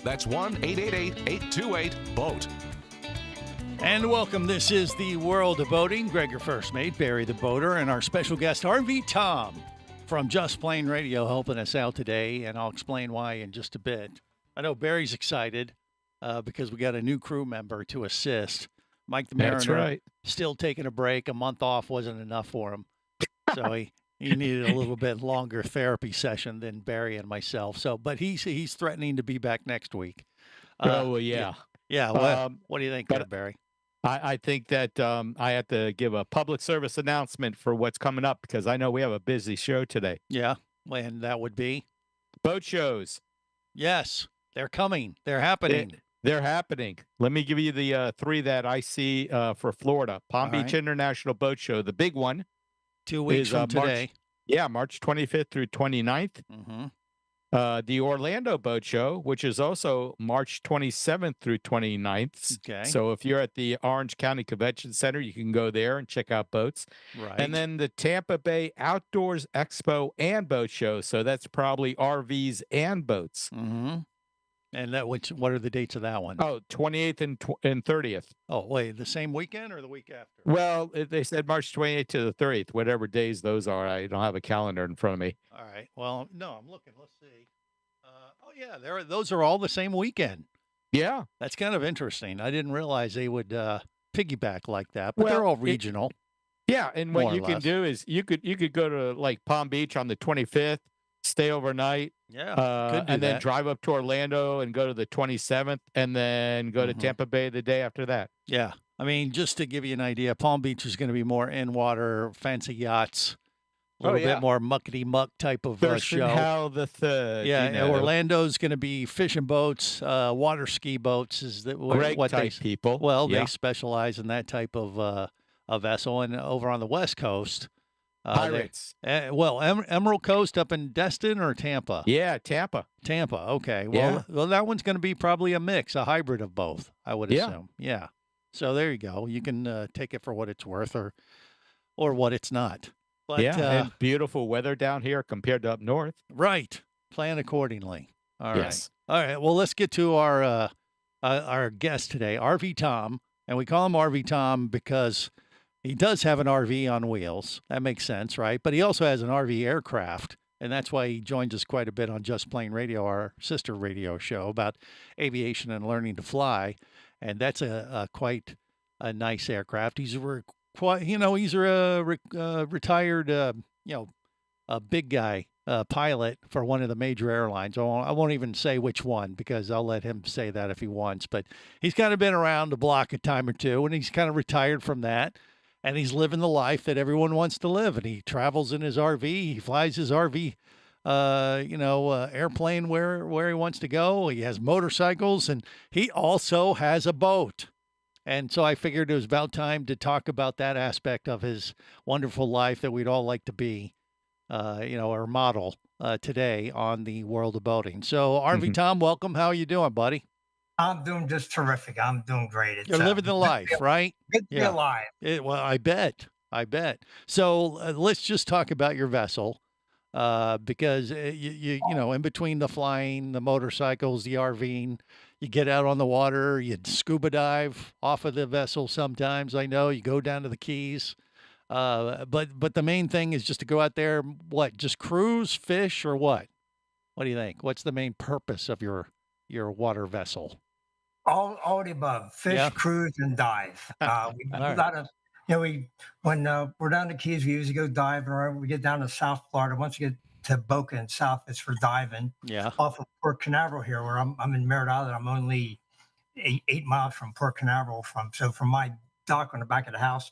That's 1-888-828-BOAT. And welcome. This is the World of Boating. Greg, your first mate, Barry the Boater, and our special guest, RV Tom from Just Plain Radio, helping us out today, and I'll explain why in just a bit. I know Barry's excited because we got a new crew member to assist. Mike the Mariner, That's right. still taking a break. A month off wasn't enough for him, so he needed a little bit longer therapy session than Barry and myself. So, but he's threatening to be back next week. Yeah. Yeah. What do you think, there, Barry? I think that I have to give a public service announcement for what's coming up because I know we have a busy show today. Yeah, and that would be? Boat shows. Yes, they're coming. They're happening. They're happening. Let me give you the three that I see for Florida. Palm Beach International Boat Show, the big one. 2 weeks from today. March 25th through 29th. Mm-hmm. The Orlando Boat Show, which is also March 27th through 29th. Okay. So if you're at the Orange County Convention Center, you can go there and check out boats. Right. And then the Tampa Bay Outdoors Expo and Boat Show. So that's probably RVs and boats. Mm-hmm. And what are the dates of that one? Oh, 28th and 30th. Oh, wait, the same weekend or the week after? Well, they said March 28th to the 30th, whatever days those are. I don't have a calendar in front of me. All right. Well, no, I'm looking. Let's see. Those are all the same weekend. Yeah. That's kind of interesting. I didn't realize they would piggyback like that, but they're all regional. Yeah, and what you can do is you could go to like Palm Beach on the 25th, stay overnight. Yeah. And then drive up to Orlando and go to the 27th and then go to Tampa Bay the day after that. Yeah. I mean, just to give you an idea, Palm Beach is going to be more in-water, fancy yachts, a little bit more muckety-muck type of show. Hal the Third. Yeah, Orlando's going to be fishing boats, water ski boats. People. Well, they specialize in that type of a vessel. And over on the West Coast, Pirates. Emerald Coast up in Destin or Tampa? Yeah, Tampa. Tampa. Okay. Yeah. Well, that one's going to be probably a mix, a hybrid of both, I would assume. Yeah. So there you go. You can take it for what it's worth or what it's not. But, and beautiful weather down here compared to up north. Right. Plan accordingly. All yes. right. All right. Well, let's get to our guest today, RV Tom. And we call him RV Tom because he does have an RV on wheels. That makes sense, right? But he also has an RV aircraft, and that's why he joins us quite a bit on Just Plain Radio, our sister radio show about aviation and learning to fly. And that's quite a nice aircraft. He's a retired, a big guy pilot for one of the major airlines. I won't even say which one because I'll let him say that if he wants. But he's kind of been around the block a time or two, and he's kind of retired from that. And he's living the life that everyone wants to live. And he travels in his RV. He flies his RV, airplane where he wants to go. He has motorcycles, and he also has a boat. And so I figured it was about time to talk about that aspect of his wonderful life that we'd all like to be, or model today on the World of Boating. So, RV Tom, welcome. How are you doing, buddy? I'm doing just terrific. I'm doing great. You're living the life, right? Good to be alive. Well, I bet. So let's just talk about your vessel, because you in between the flying, the motorcycles, the RVing, you get out on the water, you scuba dive off of the vessel. Sometimes I know you go down to the Keys, but the main thing is just to go out there. What? Just cruise, fish, or what? What do you think? What's the main purpose of your water vessel? All the above: fish, cruise, and dive. We a lot of, when we're down the Keys, we usually go diving. Or we get down to South Florida. Once you get to Boca and South, it's for diving. Yeah. Off of Port Canaveral here, where I'm in Merritt Island. I'm only 8 miles from Port Canaveral. From my dock on the back of the house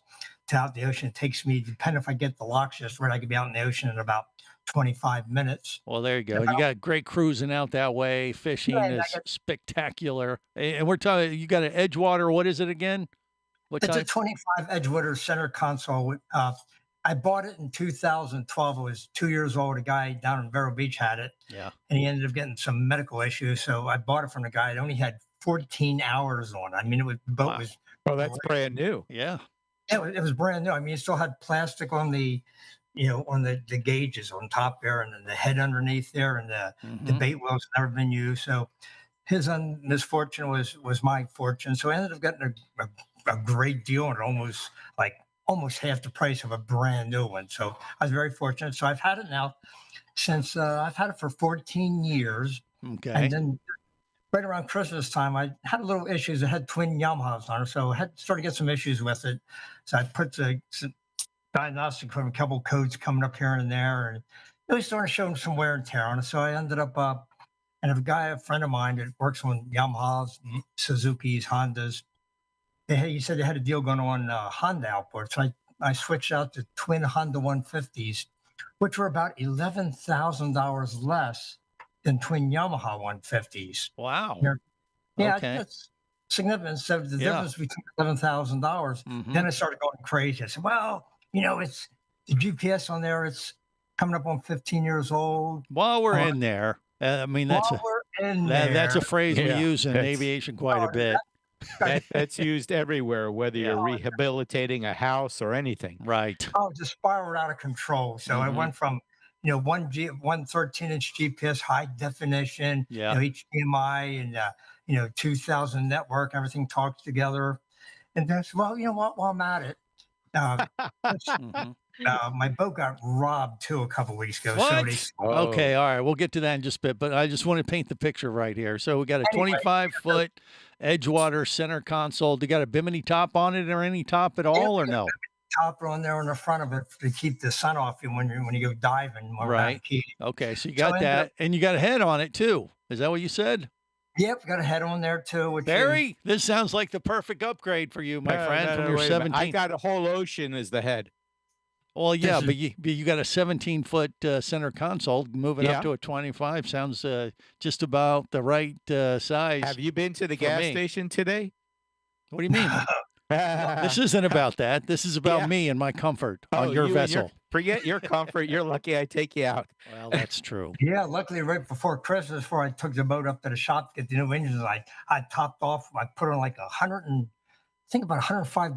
to out the ocean, it takes me, depending if I get the locks just right, I could be out in the ocean in about 25 minutes. Well, there you go. You got great cruising out that way. Fishing is spectacular. And we're talking, you got an Edgewater. What is it again? It's a 25 Edgewater center console. I bought it in 2012. I was 2 years old. A guy down in Vero Beach had it. Yeah. And he ended up getting some medical issues. So I bought it from the guy. It only had 14 hours on. I mean, the boat was. Oh, that's brand new. Yeah. It was brand new. I mean, it still had plastic on the gauges on top there, and then the head underneath there, and the bait well's never been used. So his misfortune was my fortune. So I ended up getting a great deal and almost half the price of a brand new one. So I was very fortunate. So I've had it now since I've had it for 14 years. Okay. And then right around Christmas time, I had a little issues. I had twin Yamahas on it, so I had started to get some issues with it. So I put some diagnostic from a couple codes coming up here and there, and really started showing some wear and tear on it. So I ended up, and a friend of mine that works on Yamahas, Suzuki's, Hondas. He said they had a deal going on Honda outboard. So I switched out to twin Honda 150s, which were about $11,000 less than twin Yamaha 150s. Wow. Yeah, Okay. that's significant. So the Yeah. difference between $11,000. Mhm. Then I started going crazy. I said, well, it's the GPS on there. It's coming up on 15 years old. While we're Uh, in there, I mean, that's While we're in that's a there, phrase Yeah, we use in that's- aviation quite a Oh, bit. That's used everywhere, whether Yeah. you're rehabilitating a house or anything. Right. I was just spiraled out of control. So I Mhm. went from, one 13-inch GPS, high definition, Yeah. HDMI and, 2000 network, everything talks together. And then, well, you know what, while I'm at it, uh, Mhm. my boat got robbed too a couple weeks ago. What? So Okay, Oh. all right. We'll get to that in just a bit, but I just want to paint the picture right here. So we got a Anyway, 25-foot Edgewater center console. Do you got a bimini top on it or any top at all, or no? topper on there on the front of it to keep the sun off you when you go diving. When we're down Right. at Key. Okay, so you So I got ended that, and you got a head on it too. Is that what you said? Yep, got a head on there too. Which is, Barry, this sounds like the perfect upgrade for you, my No, friend, no, from no, your wait a minute. 17. I got a whole ocean as the head. Well, yeah, This but you got a 17-foot center console. Moving Yeah. up to a 25 sounds just about the right size. Have you been to the for gas me. station today? What do you mean? This isn't about that. This is about Yeah. me and my comfort Oh, on your you and vessel. forget your comfort. You're lucky I take you out. Well, that's true. Yeah, luckily, right before Christmas, before I took the boat up to the shop to get the new engines, I topped off. I put on like 105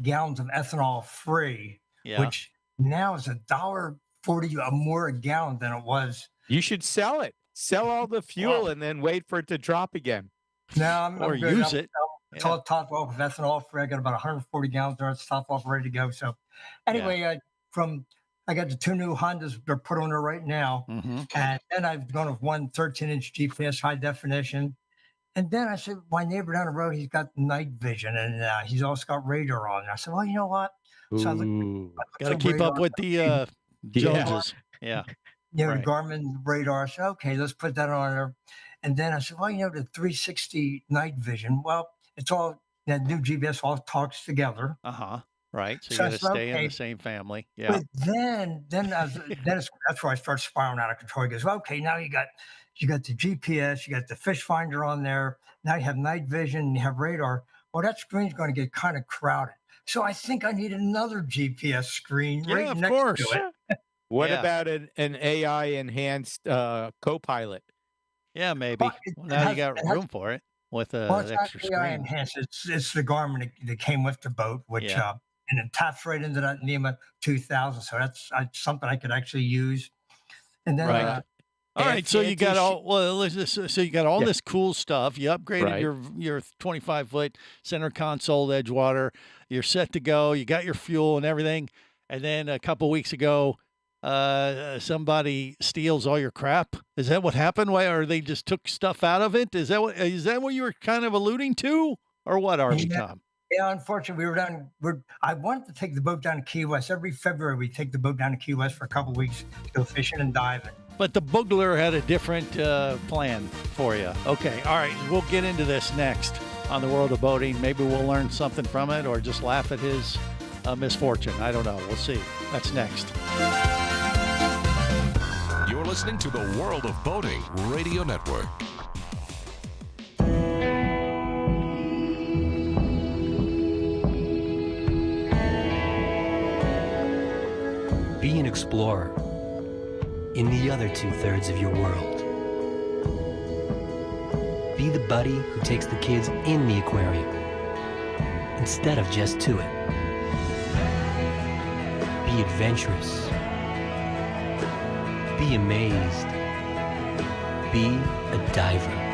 gallons of ethanol free, Yeah. which now is $1.40 more a gallon than it was. You should sell it. Sell all the fuel and then wait for it to drop again. Now I'm Or good. use I'm, it. It's Yeah. all topped off with ethanol free. I got about 140 gallons there. It's topped off, ready to go. So, anyway, I got the two new Hondas. They're put on there right now. Hmm. And then I've gone with one 13-inch GPS high definition. And then I said, my neighbor down the road, he's got night vision and he's also got radar on. And I said, well, you know what? So I looked- Ooh. Got to the keep up radar, with the Yeah. Joneses. Yeah. the right. Garmin radar. I said, okay, let's put that on there. And then I said, well, the 360 night vision. Well, it's all that new GPS all talks together. Uh-huh. Right. So you So I got to said, stay in okay. the same family. Yeah. But then that's where I start spiraling out of control. He goes, well, okay, now you got the GPS, you got the fish finder on there. Now you have night vision, you have radar. Well, that screen's going to get kind of crowded. So I think I need another GPS screen Yeah, right of next course. to it. What Yeah. about an AI enhanced co-pilot? Yeah, maybe. Well, Well, now you has- got it has- room for it with Well, it's an not extra AI screen. enhanced. It's the Garmin that came with the boat, which Yeah. and it taps right into that NEMA 2000. So that's something I could actually use. And then Right. All right, so you got anti-sh- all so you got all Yeah. this cool stuff. You upgraded Right. your 25-foot center console Edgewater. You're set to go. You got your fuel and everything. And then a couple weeks ago, somebody steals all your crap. Is that what happened? Why, or they just took stuff out of it? Is that what you were kind of alluding to, or what, RV Yeah. Tom? Yeah, unfortunately, I wanted to take the boat down to Key West. Every February, we take the boat down to Key West for a couple weeks to go fishing and diving. But the Boogler had a different plan for you. Okay, all right, we'll get into this next on the World of Boating. Maybe we'll learn something from it, or just laugh at his misfortune. I don't know. We'll see. That's next. You're listening to the World of Boating Radio Network. Be an explorer in the other 2/3 of your world. Be the buddy who takes the kids in the aquarium instead of just to it. Be adventurous. Be amazed. Be a diver.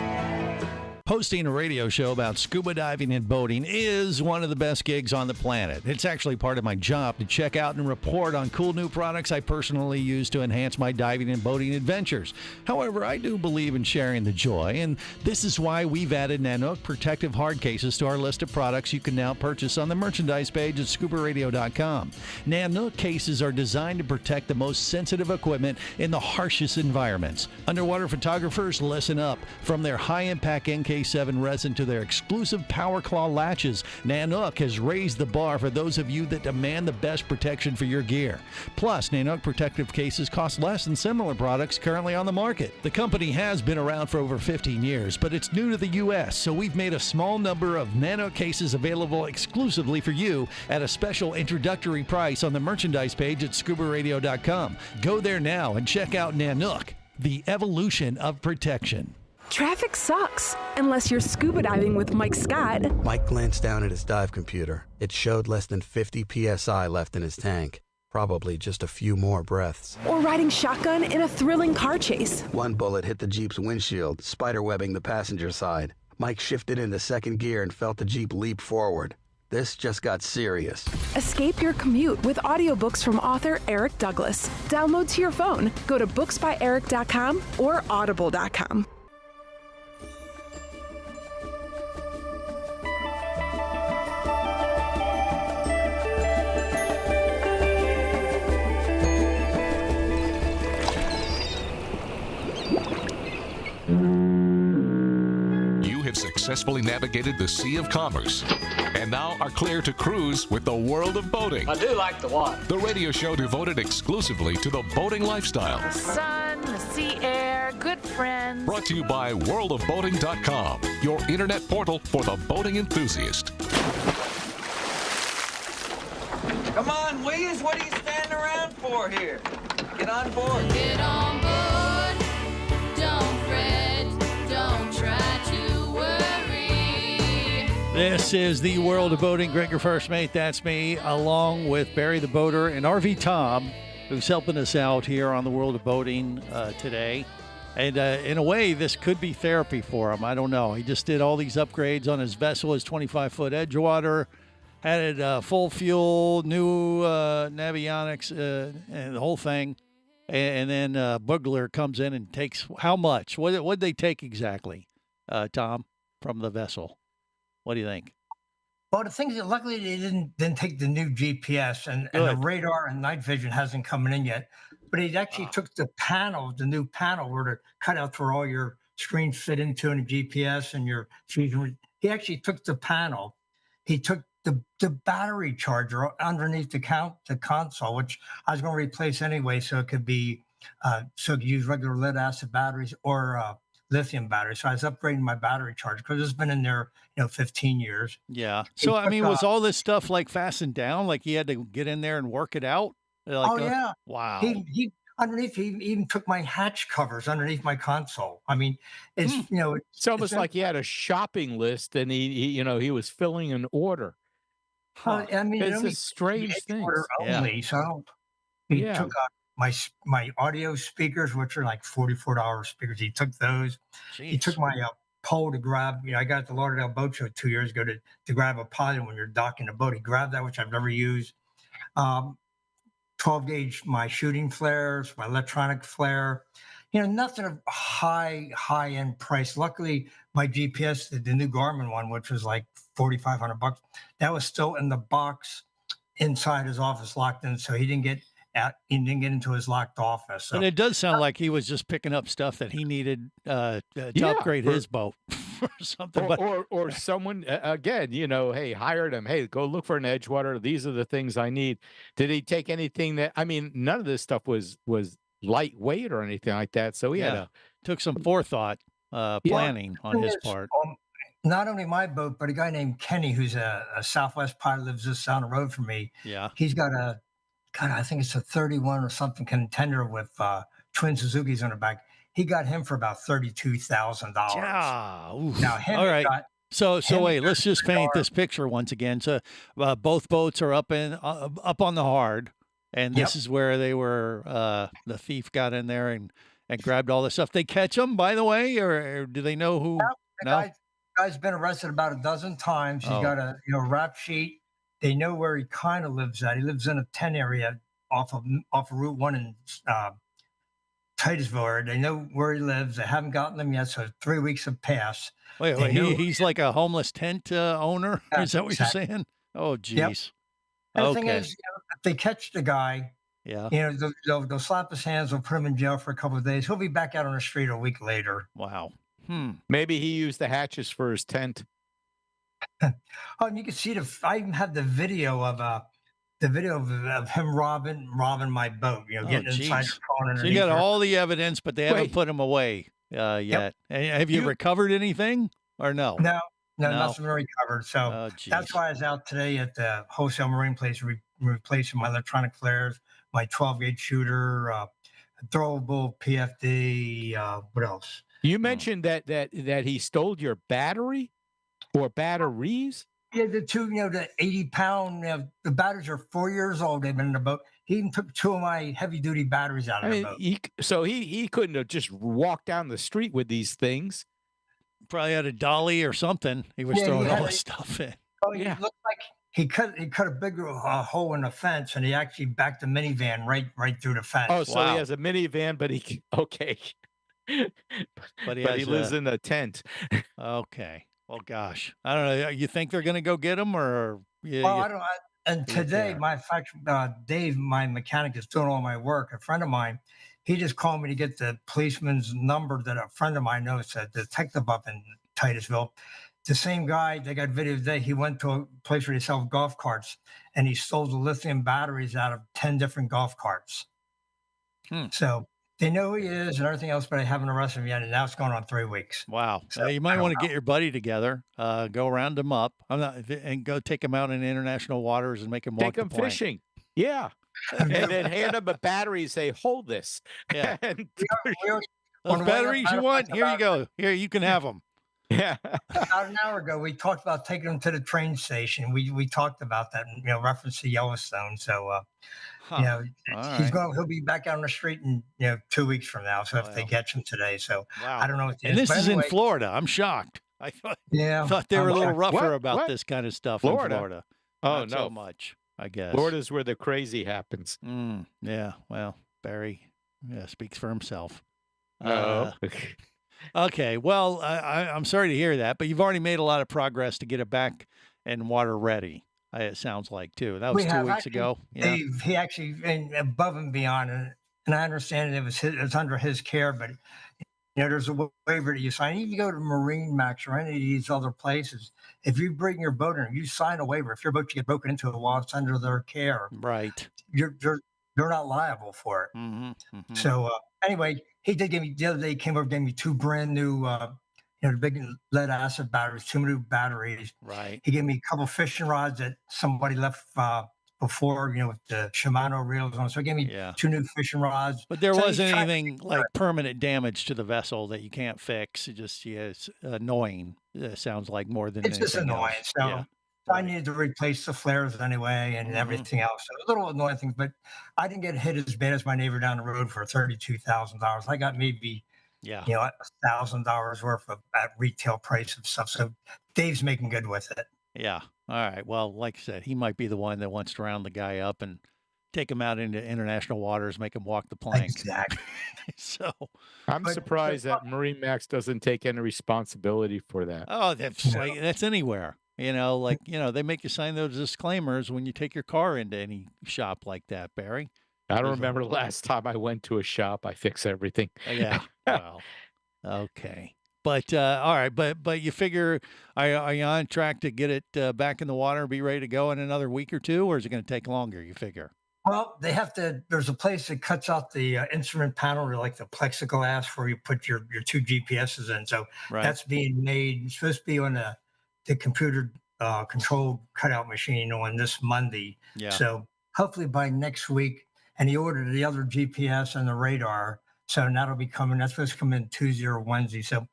Hosting a radio show about scuba diving and boating is one of the best gigs on the planet. It's actually part of my job to check out and report on cool new products I personally use to enhance my diving and boating adventures. However, I do believe in sharing the joy, and this is why we've added Nanook protective hard cases to our list of products you can now purchase on the merchandise page at scubaradio.com. Nanook cases are designed to protect the most sensitive equipment in the harshest environments. Underwater photographers, listen up. From their high-impact NK7 resin to their exclusive Power Claw latches, Nanook has raised the bar for those of you that demand the best protection for your gear. Plus, Nanook protective cases cost less than similar products currently on the market. The company has been around for over 15 years, but it's new to the U.S., so we've made a small number of Nanook cases available exclusively for you at a special introductory price on the merchandise page at scubaradio.com. Go there now and check out Nanook, the evolution of protection. Traffic sucks, unless you're scuba diving with Mike Scott. Mike glanced down at his dive computer. It showed less than 50 psi left in his tank. Probably just a few more breaths. Or riding shotgun in a thrilling car chase. One bullet hit the Jeep's windshield, spiderwebbing the passenger side. Mike shifted into second gear and felt the Jeep leap forward. This just got serious. Escape your commute with audiobooks from author Eric Douglas. Download to your phone. Go to booksbyeric.com or audible.com. Successfully navigated the Sea of Commerce and now are clear to cruise with the world of boating. I do like the water. The radio show devoted exclusively to the boating lifestyle. The sun, the sea air, good friends. Brought to you by worldofboating.com, your internet portal for the boating enthusiast. Come on, Williams, what are you standing around for here? Get on board. Get on board. Don't fret. Don't try to worry. This is the world of boating. Greg, your first mate, that's me, along with Barry the Boater and RV Tom, who's helping us out here on the world of boating today. And in a way, this could be therapy for him. I don't know. He just did all these upgrades on his vessel, his 25-foot Edgewater, had it full fuel, new Navionics, and the whole thing. And then Bugler comes in and takes how much? What did they take exactly, Tom, from the vessel? What do you think? Well, the thing is that luckily they didn't take the new GPS and the radar and night vision hasn't come in yet. But he actually took the panel, the new panel, where the cutout where all your screens fit into and the GPS and your fusion. He actually took the panel. He took the battery charger underneath the console, which I was going to replace anyway, so it could be so it could use regular lead acid batteries or lithium batteries. So I was upgrading my battery charger because it's been in there, 15 years. Yeah. So I mean, was all this stuff like fastened down? Like he had to get in there and work it out? Like, yeah. Wow. He underneath, he even took my hatch covers underneath my console. I mean, it's it's almost like he had a shopping list and he was filling an order. I mean, it's a strange thing. Only, so he took my audio speakers, which are like $44 speakers. He took those. Jeez. He took my pole to grab. I got at the Lauderdale Boat Show 2 years ago to grab a pilot when you're docking a boat. He grabbed that, which I've never used. 12 gauge, my shooting flares, my electronic flare. Nothing of high end price. Luckily, my GPS, the new Garmin one, which was like $4,500, that was still in the box inside his office, locked in. So he didn't get out. He didn't get into his locked office. So. And it does sound like he was just picking up stuff that he needed to upgrade his boat or something. Or someone again, hey, hired him. Hey, go look for an Edgewater. These are the things I need. Did he take anything that? I mean, none of this stuff was lightweight or anything like that. So he took some forethought planning on his part. Not only my boat, but a guy named Kenny, who's a Southwest pilot, lives just down the road from me. Yeah. He's got I think it's a 31 or something contender with twin Suzuki's on the back. He got him for about $32,000. Yeah. Now him all right. So wait, let's just paint this picture once again. So both boats are up on the hard. And this is where they were, the thief got in there and grabbed all this stuff. They catch them, by the way, or do they know who? No? Guy's been arrested about a dozen times. He's Oh. got a rap sheet. They know where he kind of lives at. He lives in a 10 area off of Route 1 in Titusville. They know where he lives. They haven't gotten him yet, so 3 weeks have passed. Wait, They know- he's like a homeless tent owner? Yeah, Is that what exactly. you're saying? Oh, geez. And the thing Okay. is, if they catch the guy, Yeah. they'll slap his hands, they'll put him in jail for a couple of days. He'll be back out on the street a week later. Wow. Maybe he used the hatches for his tent. Oh, and you can see I even have the video of him robbing my boat. Oh, Getting inside geez. the car. So you got underneath her. all the evidence, but they haven't Wait. put him away yet. And have you recovered anything or no? No, No. nothing recovered. So Oh, geez. that's why I was out today at the wholesale marine place replacing my electronic flares, my 12-gauge shooter, throwable PFD. What else? You mentioned that he stole your battery or batteries. Yeah, the two, the 80-pound, the batteries are 4 years old. They've been in the boat. He even took two of my heavy-duty batteries out I of the mean, boat. he couldn't have just walked down the street with these things. Probably had a dolly or something. He was Yeah, he throwing all had this stuff in. Oh, Yeah. It looked like he cut a big hole in the fence, and he actually backed the minivan right through the fence. Oh, so Wow. he has a minivan, but okay. But he but he has lives in a tent. Okay. Well, gosh. I don't know. You think they're going to go get him or? Well, I don't. And you today, care. my fact, Dave, my mechanic, is doing all my work. A friend of mine, he just called me to get the policeman's number that a friend of mine knows, a detective up in Titusville. The same guy, they got video today. He went to a place where they sell golf carts, and he stole the lithium batteries out of 10 different golf carts. So they know who he is and everything else, but they haven't arrested him yet. And now it's going on 3 weeks. Wow. So, You I might don't want to know. get your buddy together, go round him up. And go take him out in international waters and make him walk Take the him plank. fishing. Yeah. And then hand him a battery and say, hold this. Yeah. And- We already- Those on the way up, batteries I you don't want? think Here you about go. Here, you can have them. yeah. About an hour ago, we talked about taking him to the train station. We talked about that, reference to Yellowstone. So, All he'll be back out on the street in 2 weeks from now. So if they Wow. catch him today, so Wow. I don't know what it And is. this But is in anyway, Florida. I'm shocked. I Yeah, thought they were a little I'm- rougher What? about What? this kind of stuff Florida? in Florida. Oh, Not no. so much, I guess. Florida's where the crazy happens. Yeah. Well, Barry speaks for himself. Oh. Okay. Well, I'm sorry to hear that, but you've already made a lot of progress to get it back and water ready. It sounds like too. That was We 2 have weeks actually- ago. Yeah. he actually went above and beyond, and I understand it was under his care, but there's a waiver that you sign. If you go to Marine Max or any of these other places, if you bring your boat in, you sign a waiver. If your boat get broken into while it's under their care, Right. they're not liable for it. Mm-hmm. So anyway, he did give me the other day. He came over, gave me two brand new, the big lead acid batteries, two new batteries. Right. He gave me a couple fishing rods that somebody left before, with the Shimano reels on. So he gave me Yeah. two new fishing rods. But there So he's wasn't trying to anything take care like of permanent damage to the vessel that you can't fix. It just it's annoying. It sounds like more than It's just anything annoying. else. So Yeah. I needed to replace the flares anyway and Mhm. everything else. So a little annoying things, but I didn't get hit as bad as my neighbor down the road for $32,000. I got maybe Yeah. $1,000 worth of at retail price of stuff. So Dave's making good with it. Yeah. All right. Well, like I said, he might be the one that wants to round the guy up and take him out into international waters, make him walk the plank. Exactly. So, I'm But- surprised that Marine Max doesn't take any responsibility for that. that's anywhere. They make you sign those disclaimers when you take your car into any shop like that, Barry. I don't There's a- remember the last time I went to a shop. I fix everything. Yeah. Well, okay. But all right. But you figure, are you on track to get it back in the water and be ready to go in another week or two, or is it going to take longer? You figure? Well, they have to. There's a place that cuts out the instrument panel, or like the plexiglass, where you put your two GPSs in. So Right. that's being made. It's supposed to be on the computer controlled cutout machine on this Monday. Yeah. So hopefully by next week. And he ordered the other GPS and the radar. So that'll be coming. That's supposed to come in Tuesday or Wednesday. So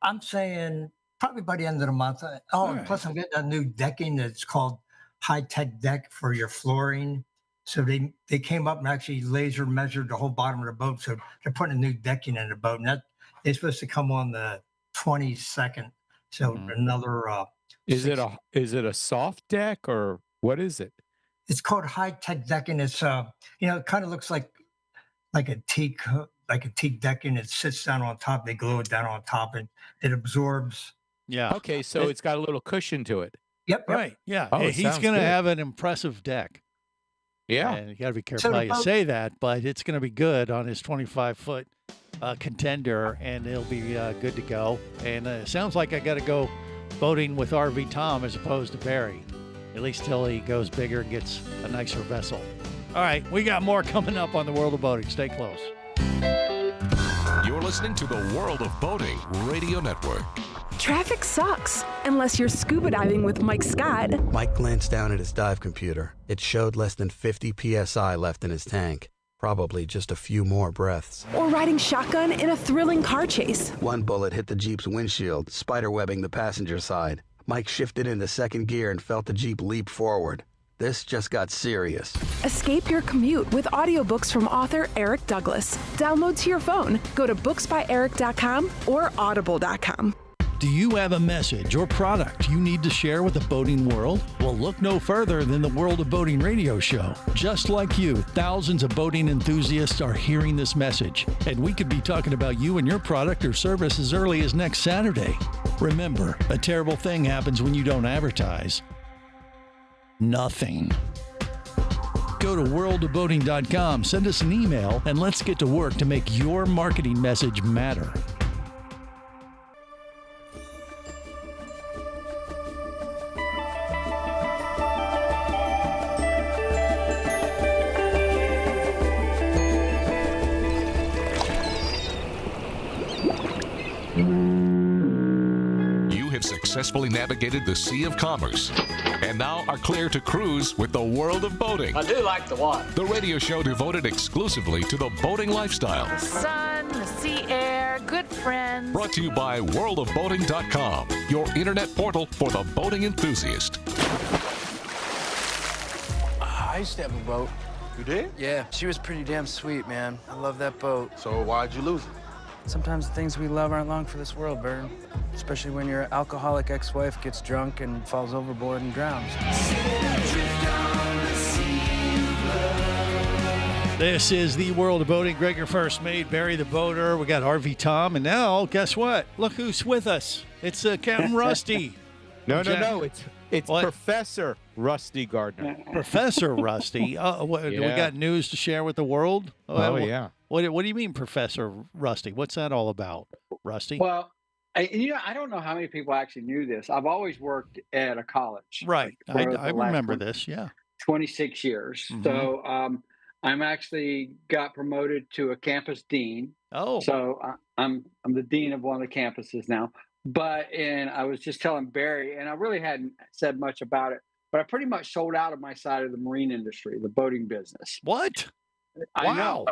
I'm saying probably by the end of the month. All right. Plus I'm getting a new decking that's called high tech deck for your flooring. So they came up and actually laser measured the whole bottom of the boat. So they're putting a new decking in the boat, and that is supposed to come on the 22nd. So Mhm. another Is it six- a soft deck or what is it? it's called high tech decking. It's it kind of looks like a teak decking. It sits down on top. They glue it down on top, and it absorbs. Yeah. Okay, so It- it's got a little cushion to it. Yep. Right. Yeah. Oh, it He's sounds going to good. have an impressive deck. Yeah. And you got to be careful So how the you boat- say that, but it's going to be good on his 25-foot contender, and it'll be good to go. And it sounds like I got to go boating with RV Tom as opposed to Barry, at least till he goes bigger and gets a nicer vessel. All right, we got more coming up on the World of Boating. Stay close. You're listening to the World of Boating Radio Network. Traffic sucks unless you're scuba diving with Mike Scott. Mike glanced down at his dive computer. It showed less than 50 psi left in his tank. Probably just a few more breaths. Or riding shotgun in a thrilling car chase. One bullet hit the Jeep's windshield, spiderwebbing the passenger side. Mike shifted into second gear and felt the Jeep leap forward. This just got serious. Escape your commute with audiobooks from author Eric Douglas. Download to your phone. Go to booksbyeric.com or audible.com. Do you have a message or product you need to share with the boating world? Well, look no further than the World of Boating radio show. Just like you, thousands of boating enthusiasts are hearing this message, and we could be talking about you and your product or service as early as next Saturday. Remember, a terrible thing happens when you don't advertise. Nothing. Go to worldofboating.com, send us an email, and let's get to work to make your marketing message matter. You have successfully navigated the Sea of Commerce and now are clear to cruise with the World of Boating. I do like the water. The radio show devoted exclusively to the boating lifestyle. The sun, the sea air, good friends. Brought to you by worldofboating.com, your internet portal for the boating enthusiast. I used to have a boat. You did? Yeah, she was pretty damn sweet, man. I love that boat. So why'd you lose it? Sometimes the things we love aren't long for this world, Vern. Especially when your alcoholic ex-wife gets drunk and falls overboard and drowns. This is the World of Boating. Greg, your first mate, Barry the boater. We got RV Tom, and now guess what? Look who's with us. It's Captain Rusty. No. It's What? Professor Rusty Gardner. Professor Rusty. We Yeah. got news to share with the world. Oh, yeah. What do you mean, Professor Rusty? What's that all about, Rusty? Well, I don't know how many people actually knew this. I've always worked at a college. Right. for I the last remember this. Yeah. 26 years. Mhm. So I'm actually got promoted to a campus dean. Oh. So I'm the dean of one of the campuses now. And I was just telling Barry, and I really hadn't said much about it, but I pretty much sold out of my side of the marine industry, the boating business. What? I know.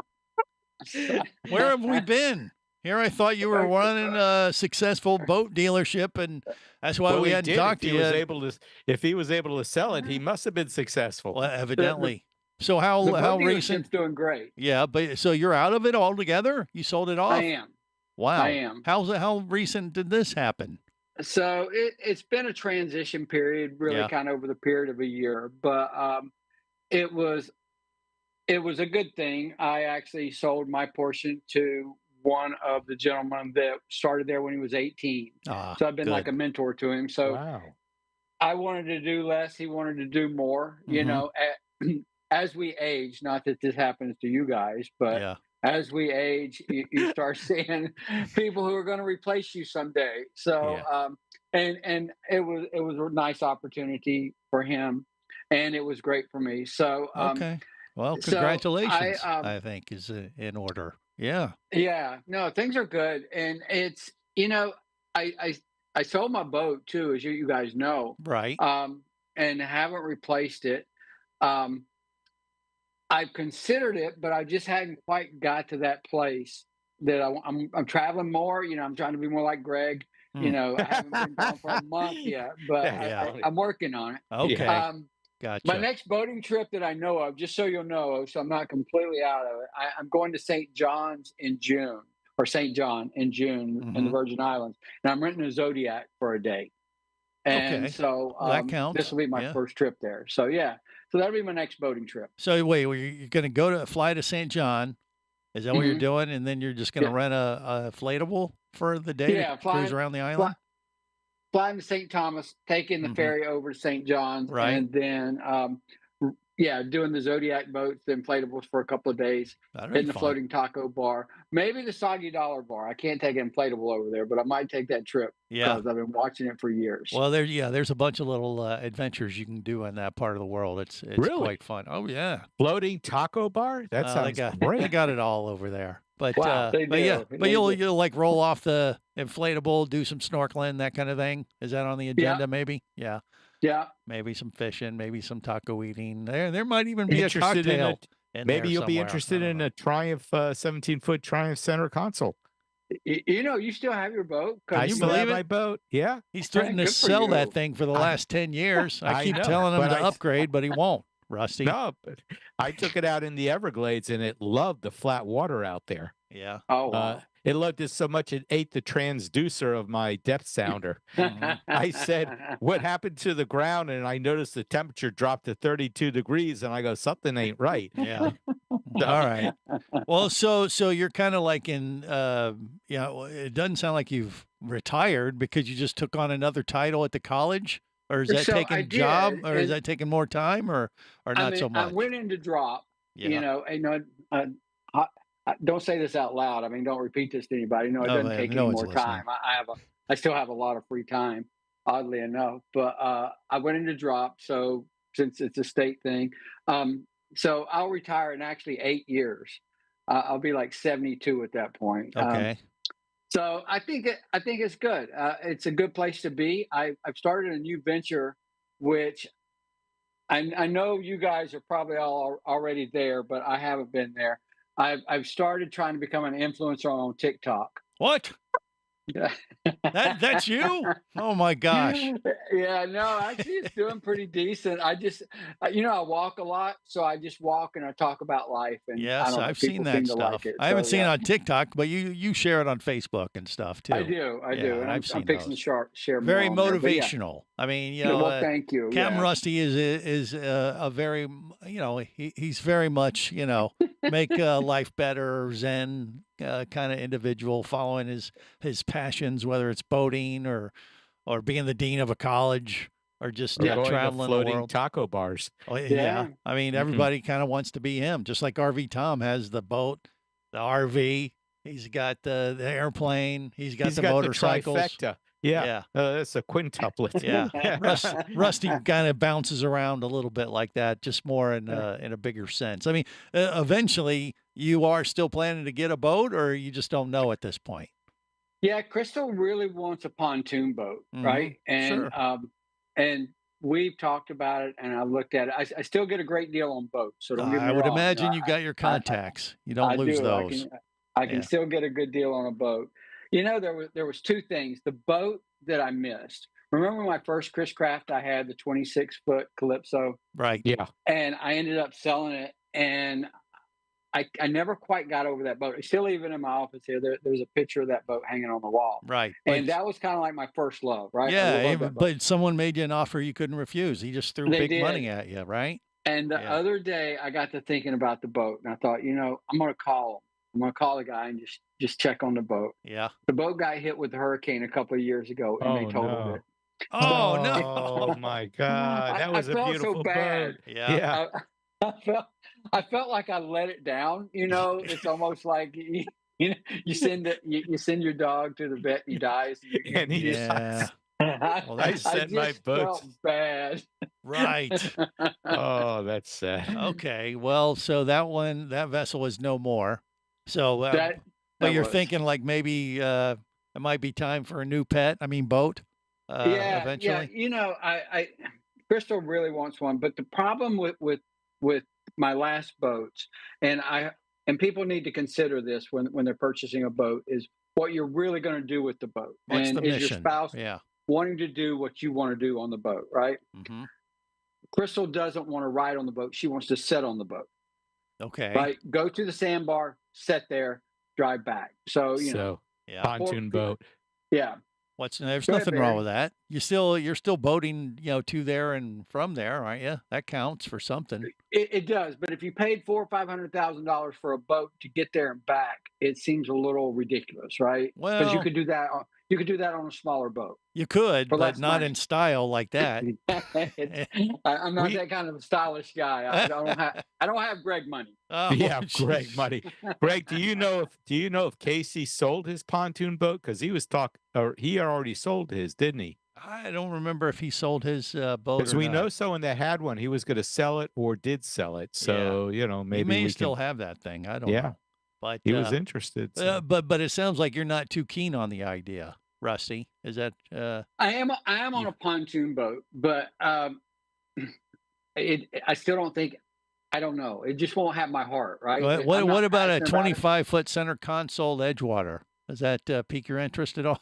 Where have we been? Here I thought you were running a successful boat dealership, and that's why Well, we he hadn't did. talked to If he you. was able to, if he was able to sell it, he must have been successful. Well, evidently. So how The boat recent? dealership's doing great. Yeah, but so you're out of it altogether? You sold it off? I am. Wow. I am. How recent did this happen? So it's been a transition period, really Yeah. kind of over the period of a year, but it was a good thing. I actually sold my portion to one of the gentlemen that started there when he was 18. Ah, So I've been like good. a mentor to him. So Wow. I wanted to do less. He wanted to do more. You Mhm. know, as we age, not that this happens to you guys, but Yeah. as we age, you start seeing people who are going to replace you someday. So, and it was a nice opportunity for him, and it was great for me. So, Okay. Well, so congratulations. I I think is in order. Yeah. yeah, no, things are good, and it's I sold my boat too, as you guys know, Right. and haven't replaced it. I've considered it, but I just hadn't quite got to that place that I'm traveling more. You know, I'm trying to be more like Greg. You know, I haven't been gone for a month yet, but Yeah. I'm working on it. Okay. Gotcha. My next boating trip that I know of, just so you'll know, so I'm not completely out of it, I'm going to St. John's in June or St. John in June in the Virgin Islands, and I'm renting a Zodiac for a day. And Okay. so Well, that counts. this will be my Yeah. first trip there. So yeah, so that'll be my next boating trip. So wait, you're going to fly to St. John? Is that what you're Mhm. doing? And then you're just going to Yeah. rent a inflatable for the day Yeah, to cruise around the island? Flying to St. Thomas, taking the ferry over to St. John's, Right. and then doing the Zodiac boats, the inflatables for a couple of days, That'd be hitting the fun. floating taco bar, maybe the Soggy Dollar bar. I can't take an inflatable over there, but I might take that trip Yeah. because I've been watching it for years. Well, there's a bunch of little adventures you can do in that part of the world. It's Really? quite fun. Oh yeah, Floating taco bar? That they sounds got great. they got it all over there. But Wow, they but yeah, do. but They you'll do. like roll off the inflatable, do some snorkeling, that kind of thing. Is that on the agenda? Maybe. Yeah. Yeah. Maybe some fishing, maybe some taco eating. There might even be a Interested in cocktail. Maybe there you'll be somewhere. interested I don't in know. a Triumph 17-foot Triumph center console. You know, you still have your boat. 'Cause I you still have believe it? my boat. Yeah. He's threatened to Good for sell that you. thing for the last 10 years. I I keep know, telling him but to I- upgrade, but he won't. Rusty. No, but I took it out in the Everglades and it loved the flat water out there. Yeah. Oh, wow. It loved it so much it ate the transducer of my depth sounder. I said, "What happened to the ground?" And I noticed the temperature dropped to 32 degrees, and I go, "Something ain't right." Yeah. All right. Well, so you're kind of like in, it doesn't sound like you've retired because you just took on another title at the college, or is that So I taking job, did, or is and- that taking more time, or not so much? I went into drop. Yeah. Don't say this out loud. I mean, don't repeat this to anybody. No, it No, doesn't man, take no any one's more listening. time. I still have a lot of free time, oddly enough. But I went into drop. So since it's a state thing, so I'll retire in actually 8 years. I'll be like 72 at that point. Okay. So I think it's good. It's a good place to be. I've started a new venture, which I know you guys are probably all already there, but I haven't been there. I've started trying to become an influencer on TikTok. What? Yeah. That's you? Oh my gosh. Yeah, no, actually it's doing pretty decent. I just, I walk a lot, so I just walk and I talk about life. And I Yes, don't know, I've seen people that seem to stuff. like it. I haven't So, seen it yeah. on TikTok, but you share it on Facebook and stuff too. I do, Yeah, and I've I'm seen fixing those. to share more Very on there, but yeah. motivational. I mean, Yeah, well, thank you. Captain yeah. Rusty is a very, he's very much, make life better, Zen kind of individual, following his passions, whether it's boating or being the dean of a college or just Or going to traveling the floating world. taco bars. Oh, yeah. Yeah. I mean, Mhm. everybody kind of wants to be him, just like RV Tom has the boat, the RV. He's got the airplane. He's got He's the got motorcycles. the trifecta. Yeah. Yeah. That's a quintuplet. Yeah, Rusty kind of bounces around a little bit like that, just more in a bigger sense. I mean, eventually, you are still planning to get a boat, or you just don't know at this point. Yeah, Crystal really wants a pontoon boat, Mhm, right? And sure. and we've talked about it, and I've looked at it. I still get a great deal on boats, so don't get me I would wrong. imagine you got your contacts. You don't I lose do. those. I can Yeah. still get a good deal on a boat. There was two things. The boat that I missed. Remember my first Chris Craft? I had the 26-foot Calypso, Right. Yeah. and I ended up selling it, and I never quite got over that boat. It's still even in my office here. There's a picture of that boat hanging on the wall. Right. And that was kind of like my first love, right? I Yeah, love even, that boat. but someone made you an offer you couldn't refuse. He just threw They big money did. at you, right? And the Yeah. other day, I got to thinking about the boat, and I thought, I'm going to call him. I'm going to call the guy and just check on the boat. Yeah. The boat got hit with the hurricane a couple of years ago, and they Oh, totaled no. it. Oh no. Oh my God. That was I a felt beautiful so bad. boat. Yeah. Yeah. I felt like I let it down. It's almost like you send your dog to the vet and he dies. And he Yeah. Well, I sent my just boat. felt bad. Right. Oh, that's sad. Okay. Well, so that vessel is no more. So, That- but that you're was. thinking like maybe it might be time for a new pet. I mean, boat. Eventually. I Crystal really wants one, but the problem with my last boats, and people need to consider this when they're purchasing a boat, is what you're really going to do with the boat. What's and the is mission? your spouse Yeah. wanting to do what you want to do on the boat, right? Mm-hmm. Crystal doesn't want to ride on the boat. She wants to sit on the boat, Okay. right? Go to the sandbar, sit there, drive back. So Yeah. pontoon boat. Yeah. There's Go ahead, nothing wrong Barry. with that. You're still boating, to there and from there, aren't you? That counts for something. It does, but if you paid $400,000 or $500,000 for a boat to get there and back, it seems a little ridiculous, right? Because you Well, could do that. You could do that on a smaller boat. you could, for but less not money. in style like that. I'm not that kind of stylish guy. I don't have Greg money. Oh, Yeah, Greg jeez. money. Greg, do you know if Casey sold his pontoon boat? Because he he already sold his, didn't he? I don't remember if he sold his boat. Because or we not. know someone that had one. He was going to sell it or did sell it. So maybe he may we still can, have that thing. I don't Yeah. know. But He was interested. So. but it sounds like you're not too keen on the idea, Rusty. Is that? I am on a pontoon boat, but I still don't think. I don't know. It just won't have my heart, right? What about a passionate about it. 25-foot center console Edgewater? Does that pique your interest at all?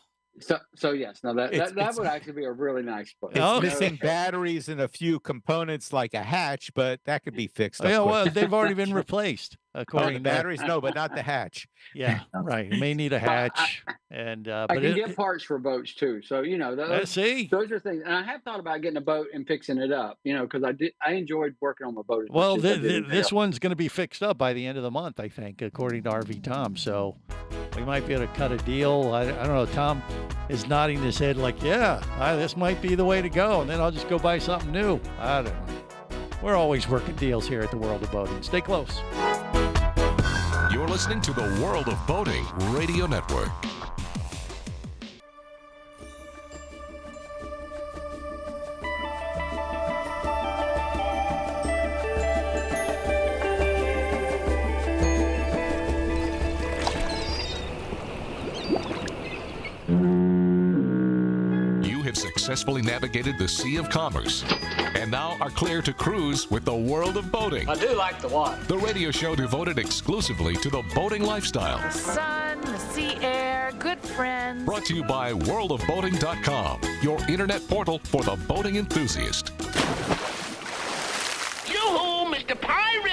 So yes, no, that It's- would actually be a really nice boat. It's Oh, okay. missing batteries and a few components like a hatch, but that could be fixed up. Yeah, well, quick. they've already been replaced, Oh, according the to batteries, no, but not the hatch. Yeah, right. You may need a hatch, and I but can get parts for boats too. So let's see. those are things. And I have thought about getting a boat and fixing it up. Because I enjoyed working on my boat. As much Well, as I did anything this else. one's going to be fixed up by the end of the month, I think, according to RV Tom. So we might be able to cut a deal. I don't know. Tom is nodding his head like, yeah, this might be the way to go. And then I'll just go buy something new. I don't know. We're always working deals here at the World of Boating. Stay close. You're listening to the World of Boating Radio Network. You have successfully navigated the Sea of Commerce and now are clear to cruise with the World of Boating. I do like the water. The radio show devoted exclusively to the boating lifestyle. The sun, the sea air, good friends. Brought to you by worldofboating.com, your internet portal for the boating enthusiast. Yoo-hoo, Mr. Pirate!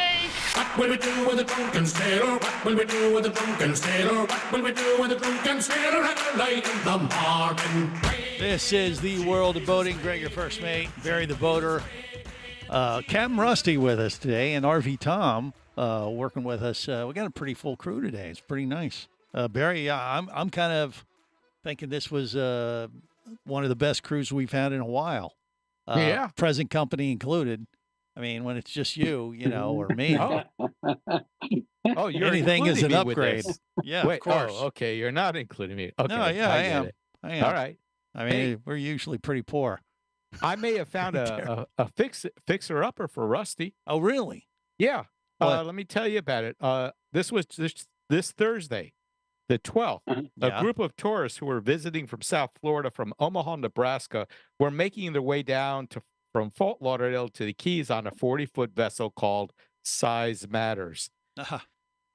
What will we do with a drunken sailor? What will we do with a drunken sailor? What will we do with a drunken sailor at the light in the morning? This is the World of Boating. Greg, your first mate, Barry the Boater. Captain Rusty with us today, and RV Tom working with us. We got a pretty full crew today. It's pretty nice. Barry, I'm kind of thinking this was one of the best crews we've had in a while. Yeah. Present company included. I mean, when it's just you, or me. Oh, you're Anything is including an me with upgrade. this. Yeah, Wait, of course. Oh, okay, you're not including me. Okay, No, yeah, I get am. it. I am. All right. I mean, Hey. we're usually pretty poor. I may have found a fixer upper for Rusty. Oh, really? Yeah. What? Let me tell you about it. This was this Thursday, the 12th. Yeah. A group of tourists who were visiting from South Florida, from Omaha, Nebraska, were making their way down from Fort Lauderdale to the Keys on a 40-foot vessel called Size Matters.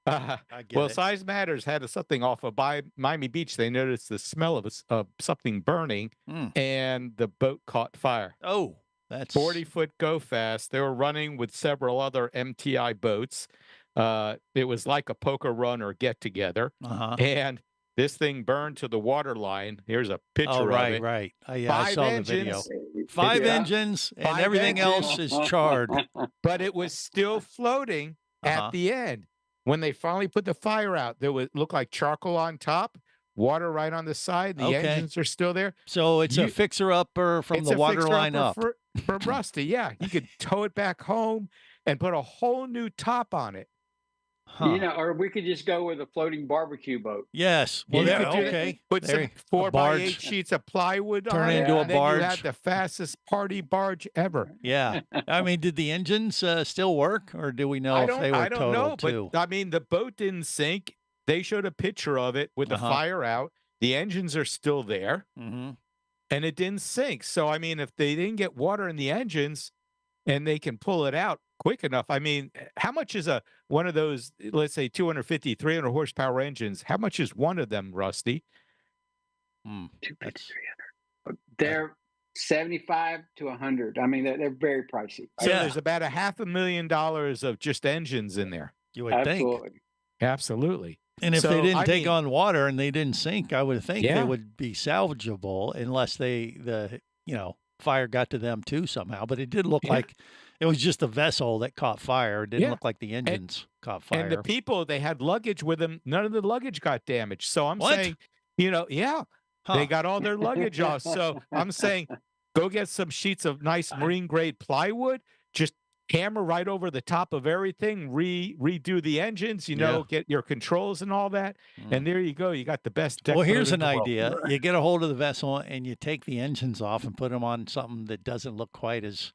I get Well, it. Size Matters had something off of Miami Beach. They noticed the smell of something burning, and the boat caught fire. Oh, that's 40-foot go fast. They were running with several other MTI boats. It was like a poker run or get together, and this thing burned to the water line. Here's a picture Oh, right, of it. right. Yeah, I 5 saw engines. the video. 5 Yeah. engines, and 5 everything else engines. is charred. But it was still floating at the end. When they finally put the fire out, looked like charcoal on top, water right on the side. The Okay. engines are still there. So it's a fixer-upper from It's the a water line fixer-upper up. for Rusty. Yeah, he could tow it back home and put a whole new top on it. Or we could just go with a floating barbecue boat. Yes. Well, You yeah, could do that. okay. Put There some you- a 4x8 barge. sheets of plywood Turn on it it, into a and then you barge. had the fastest party barge ever. Yeah. I mean, did the engines still work, or do we know I if don't, they were I don't total know, too? but I mean, the boat didn't sink. They showed a picture of it with the fire out. The engines are still there, and it didn't sink. So, I mean, if they didn't get water in the engines and they can pull it out quick enough, I mean, how much is one of those, let's say 250, 300 horsepower engines? How much is one of them, Rusty? 250, 300. They're 75 to 100. I mean, they're very pricey. So there's about $500,000 of just engines in there. You would Absolutely. Absolutely. And if So, they didn't I take mean- on water and they didn't sink, I would think Yeah. they would be salvageable unless the fire got to them too somehow. But it did look Yeah. like it was just the vessel that caught fire. It didn't Yeah. look like the engines caught fire. And the people, they had luggage with them. None of the luggage got damaged. So I'm What? saying, yeah, Huh. they got all their luggage off. So I'm saying, go get some sheets of nice marine grade plywood, just hammer right over the top of everything, redo the engines, get your controls and all that. And there you go. You got the best deck. Well, boat here's in an the world. idea. You get a hold of the vessel and you take the engines off and put them on something that doesn't look quite as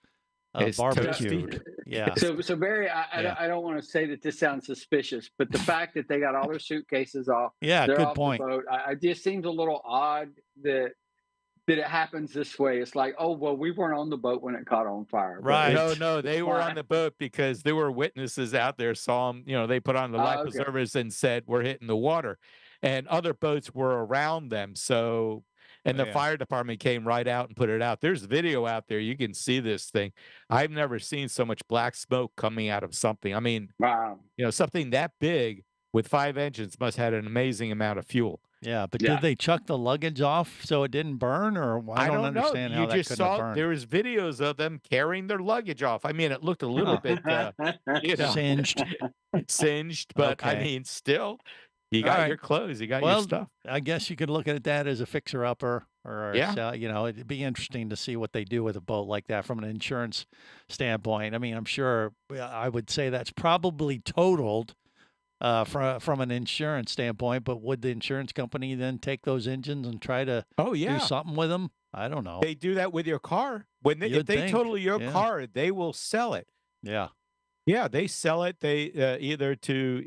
It's barbecued. toasty. Yeah. So Barry, Yeah. I don't want to say that this sounds suspicious, but the fact that they got all their suitcases off, Yeah, they're good off point. the boat, I just seems a little odd that it happens this way. It's like, oh well, we weren't on the boat when it caught on fire. But Right. No, they were on the boat because there were witnesses out there saw them. They put on the life okay. preservers and said, we're hitting the water. And other boats were around them. So, and the Yeah. fire department came right out and put it out. There's video out there. You can see this thing. I've never seen so much black smoke coming out of something. I mean, Wow. something that big with 5 engines must have had an amazing amount of fuel. Yeah, but Yeah. did they chuck the luggage off so it didn't burn, or I don't understand know. how You that just couldn't have saw burned. there was videos of them carrying their luggage off. I mean, it looked a little bit, Singed. singed, but I Okay. mean, still, you All got right. your clothes, you got your Well, stuff. I guess you could look at that as a fixer-upper, or Yeah. it'd be interesting to see what they do with a boat like that from an insurance standpoint. I mean, I'm sure I would say that's probably totaled from an insurance standpoint, but would the insurance company then take those engines and try to Oh yeah, do something with them? I don't know. they do that with your car. When if You'd they think, total your yeah. car, they will sell it. Yeah. Yeah, they sell it. They either to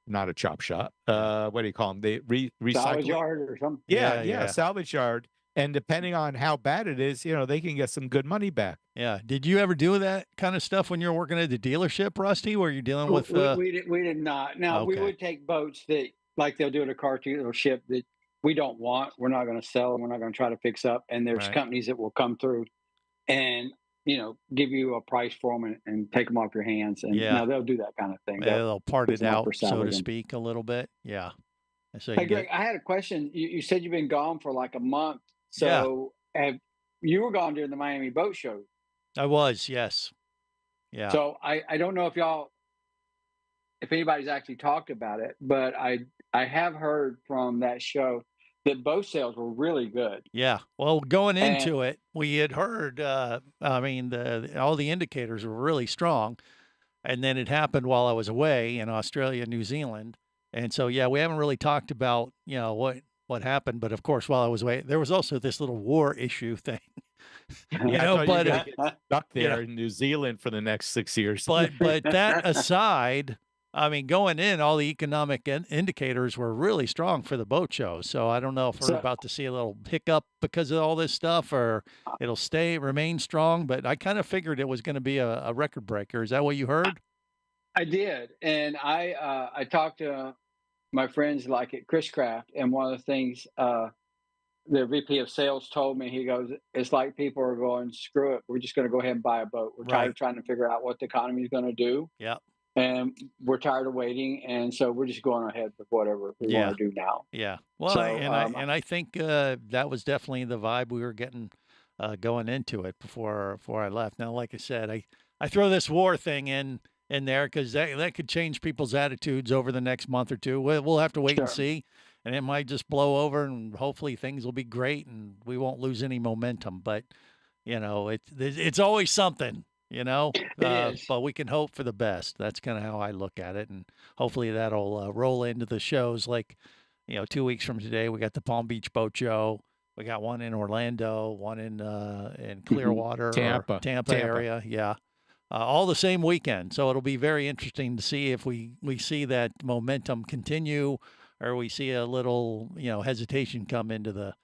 not a chop shop. What do you call them? They recycle Salvage it. yard or something. Yeah, salvage yard. And depending on how bad it is, they can get some good money back. Yeah. Did you ever do that kind of stuff when you were working at the dealership, Rusty, where you're dealing with? We did not. Now we Okay. would take boats that, like they'll do at a car dealership, that we don't want. We're not going to sell. We're not going to try to fix up. And there's Right. companies that will come through and give you a price for them and take them off your hands. And Yeah. they'll do that kind of thing. They'll part put it them up out, for so to salvaging. speak, a little bit. Yeah. And so Hey, you get, Greg, I had a question. You said you've been gone for like a month. Yeah. So you were gone during the Miami Boat Show. I was, yes. Yeah. So I don't know if anybody's actually talked about it, but I have heard from that show that boat sales were really good. Yeah. Well, going And- into it, we had heard, I mean, all the indicators were really strong. And then it happened while I was away in Australia, New Zealand. And so, yeah, we haven't really talked about, what happened. But of course, while I was away, there was also this little war issue thing. Yeah, I thought you were but, gonna get stuck you know. there in New Zealand for the next 6 years. but that aside, I mean, going in, all the economic indicators were really strong for the boat show. So I don't know if we're So- about to see a little hiccup because of all this stuff, or it'll remain strong. But I kind of figured it was going to be a record breaker. Is that what you heard? I did, and I talked to my friends like at Chris Craft, and one of the things their VP of sales told me, he goes, it's like people are going, screw it, we're just going to go ahead and buy a boat. We're tired Right. of trying to figure out what the economy is going to do, Yeah. and we're tired of waiting, and so we're just going ahead with whatever we Yeah. want to do now. Yeah. Well, So, I think that was definitely the vibe we were getting going into it before I left. Now, like I said, I throw this war thing in there because that could change people's attitudes over the next month or two. We'll have to wait and Sure. see, and it might just blow over, and hopefully things will be great, and we won't lose any momentum. But it's always something. It is. But we can hope for the best. That's kind of how I look at it, and hopefully that'll roll into the shows. Like, 2 weeks from today, we got the Palm Beach Boat Show. We got one in Orlando, one in Clearwater, or Tampa. Tampa area. Yeah, all the same weekend. So it'll be very interesting to see if we see that momentum continue, or we see a little hesitation come into the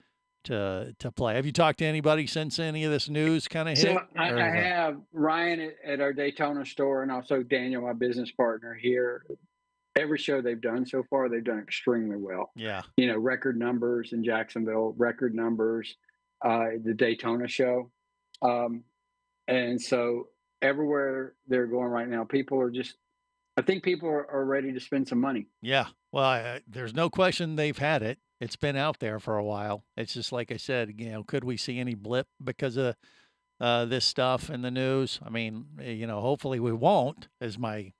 to play. Have you talked to anybody since any of this news kind of hit? So I or- have Ryan at our Daytona store, and also Daniel, my business partner here. Every show they've done so far, they've done extremely well. Yeah. Record numbers in Jacksonville, record numbers, the Daytona show. And so everywhere they're going right now, people are I think people are ready to spend some money. Yeah. Well, there's no question they've had it. It's been out there for a while. It's just like I said, could we see any blip because of this stuff in the news? I mean, hopefully we won't, is my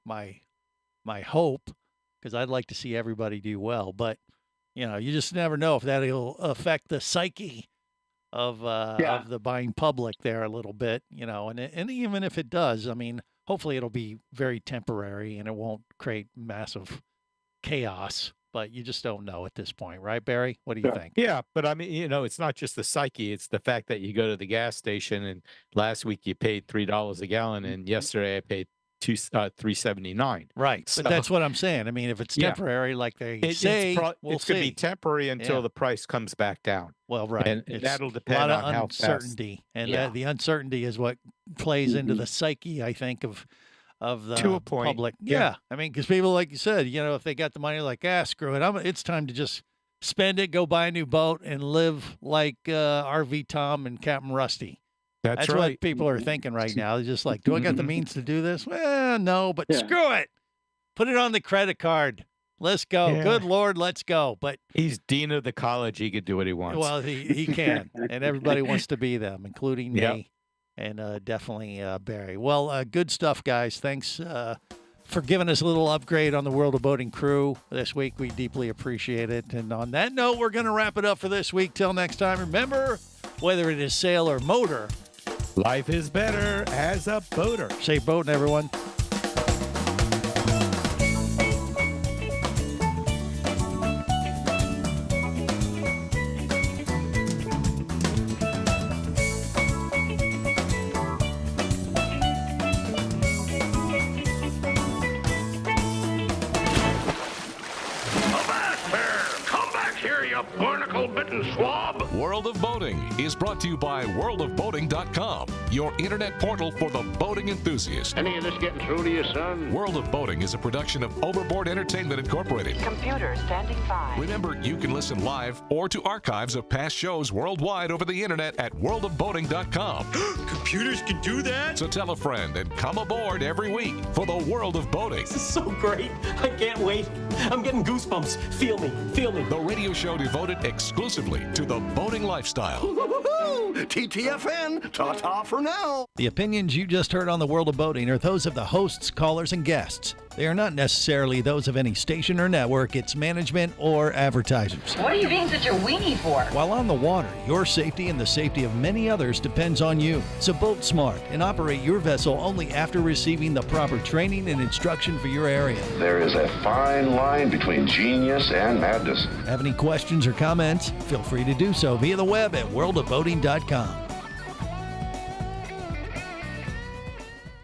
hope, because I'd like to see everybody do well. But, you just never know if that'll affect the psyche of the buying public there a little bit, and even if it does, I mean, hopefully it'll be very temporary and it won't create massive chaos, but you just don't know at this point, right, Barry? What do you think? Yeah, but I mean, it's not just the psyche; it's the fact that you go to the gas station, and last week you paid $3 a gallon, and yesterday I paid $3.79. Right, So, but that's what I'm saying. I mean, if it's temporary, like they say, it's going to be temporary until the price comes back down. Well, right, and that'll depend on how uncertainty, fast. and the uncertainty is what plays into the psyche, I think, of the To a point, public. yeah. I mean, because people, like you said, if they got the money, like, screw it, it's time to just spend it, go buy a new boat, and live like RV Tom and Captain Rusty. That's right. what people are thinking right now. They're just like, do I got the means to do this? Well, no, but screw it. Put it on the credit card. Let's go. Yeah. Good Lord, let's go. But he's dean of the college. He could do what he wants. well, he can, and everybody wants to be them, including me, and definitely Barry. Well, good stuff, guys. Thanks for giving us a little upgrade on the World of Boating crew this week. We deeply appreciate it. And on that note, we're going to wrap it up for this week. Till next time, remember, whether it is sail or motor, life is better as a boater. Safe boating, everyone. Barnacle-bitten swab. World of Boating is brought to you by worldofboating.com, your internet portal for the boating enthusiast. Any of this getting through to you, son? World of Boating is a production of Overboard Entertainment Incorporated. Computer standing by. Remember, you can listen live or to archives of past shows worldwide over the internet at worldofboating.com. Computers can do that? So tell a friend and come aboard every week for the World of Boating. This is so great. I can't wait. I'm getting goosebumps. Feel me. Feel me. The radio show devoted exclusively to the boating lifestyle. TTFN, ta-ta for now. The opinions you just heard on the World of Boating are those of the hosts, callers, and guests. They are not necessarily those of any station or network, its management, or advertisers. What are you being such a weenie for? While on the water, your safety and the safety of many others depends on you. So boat smart and operate your vessel only after receiving the proper training and instruction for your area. There is a fine line between genius and madness. Have any questions or comments? Feel free to do so via the web at worldofboating.com.